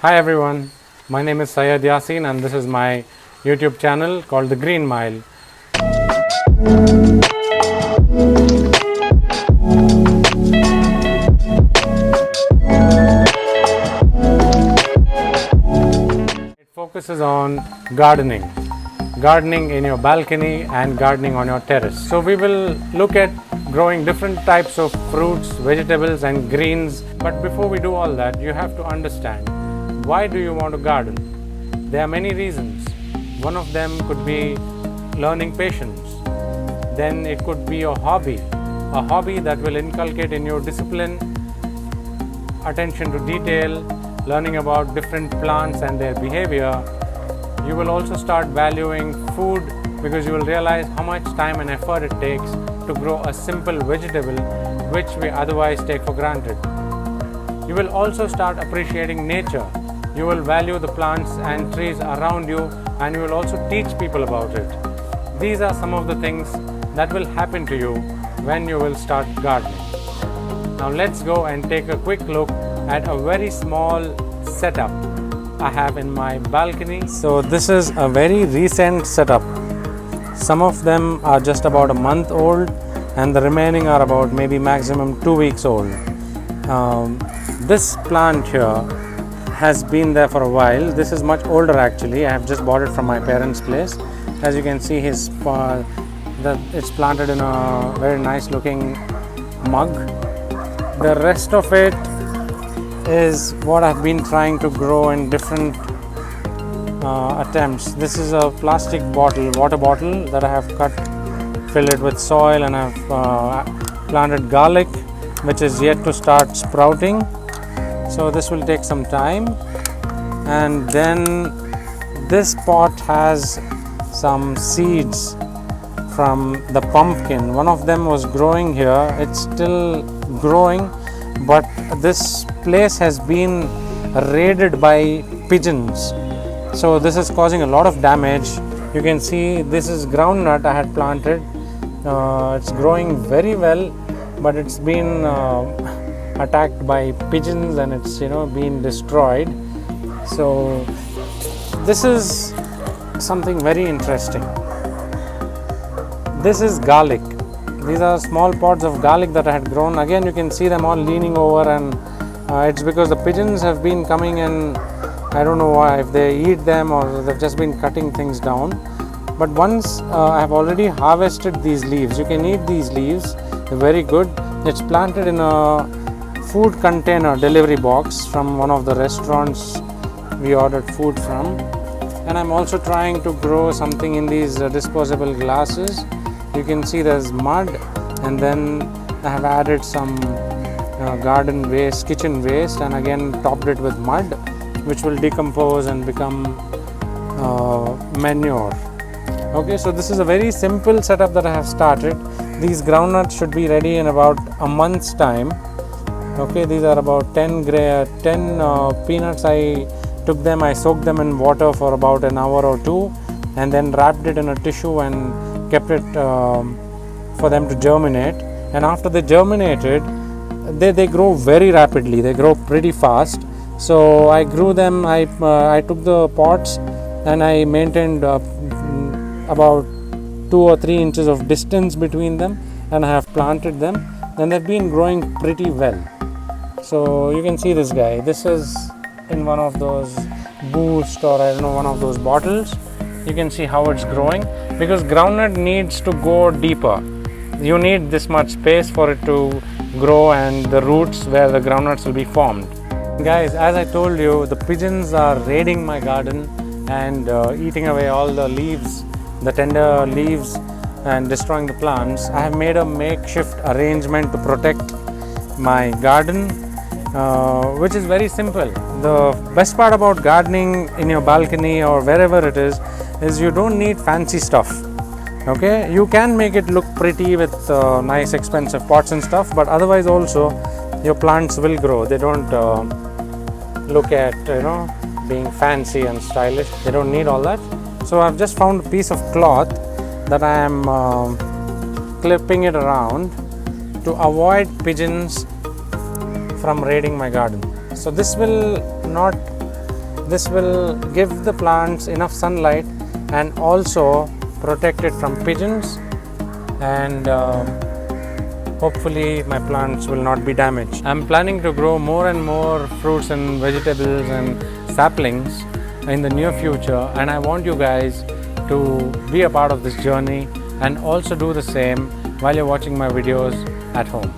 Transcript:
Hi everyone, my name is Syed Yasin and this is my YouTube channel called The Green Mile. It focuses on gardening in your balcony and gardening on your terrace. So we will look at growing different types of fruits, vegetables and greens. But before we do all that, you have to understand, why do you want to garden? There are many reasons. One of them could be learning patience. Then it could be a hobby that will inculcate in you discipline, attention to detail, learning about different plants and their behavior. You will also start valuing food because you will realize how much time and effort it takes to grow a simple vegetable which we otherwise take for granted. You will also start appreciating nature. You will value the plants and trees around you, and you will also teach people about it. These are some of the things that will happen to you when you will start gardening. Now let's go and take a quick look at a very small setup I have in my balcony. So this is a very recent setup. Some of them are just about a month old and the remaining are about maybe maximum 2 weeks old. This plant here has been there for a while. This is much older actually. I have just bought it from my parents' place. As you can see, it's planted in a very nice looking mug. The rest of it is what I've been trying to grow in different attempts. This is a plastic water bottle that I have cut, filled it with soil, and I've planted garlic, which is yet to start sprouting. So this will take some time. And then this pot has some seeds from the pumpkin. One of them was growing here. It's still growing, but this place has been raided by pigeons. So this is causing a lot of damage. You can see this is groundnut I had planted. It's growing very well, but it's been attacked by pigeons and it's been destroyed. So this is something very interesting. This is garlic. These are small pods of garlic that I had grown. Again, you can see them all leaning over, and it's because the pigeons have been coming, and I don't know why, if they eat them or they've just been cutting things down. But once I have already harvested these leaves. You can eat these leaves, they're very good. It's planted in a food container delivery box from one of the restaurants we ordered food from. And I'm also trying to grow something in these disposable glasses. You can see there's mud, and then I have added some garden waste, kitchen waste, and again topped it with mud, which will decompose and become manure. Okay, so this is a very simple setup that I have started. These groundnuts should be ready in about a month's time. Okay, these are about 10 peanuts. I took them, I soaked them in water for about an hour or two, and then wrapped it in a tissue and kept it for them to germinate. And after they germinated, they grow very rapidly. They grow pretty fast. So I grew them. I took the pots and I maintained about 2 or 3 inches of distance between them, and I have planted them. And they've been growing pretty well. So you can see this guy. This is in one of those Boost or I don't know, one of those bottles. You can see how it's growing, because groundnut needs to go deeper. You need this much space for it to grow, and the roots where the groundnuts will be formed. Guys, as I told you, the pigeons are raiding my garden and eating away all the leaves, the tender leaves, and destroying the plants. I have made a makeshift arrangement to protect my garden, which is very simple. The best part about gardening in your balcony or wherever it is you don't need fancy stuff. Okay, you can make it look pretty with nice expensive pots and stuff, but otherwise also your plants will grow. They don't look at being fancy and stylish. They don't need all that. So I've just found a piece of cloth that I am clipping it around to avoid pigeons from raiding my garden. So this will not This will give the plants enough sunlight and also protect it from pigeons, and hopefully my plants will not be damaged. I'm planning to grow more and more fruits and vegetables and saplings in the near future, and I want you guys to be a part of this journey and also do the same while you're watching my videos at home.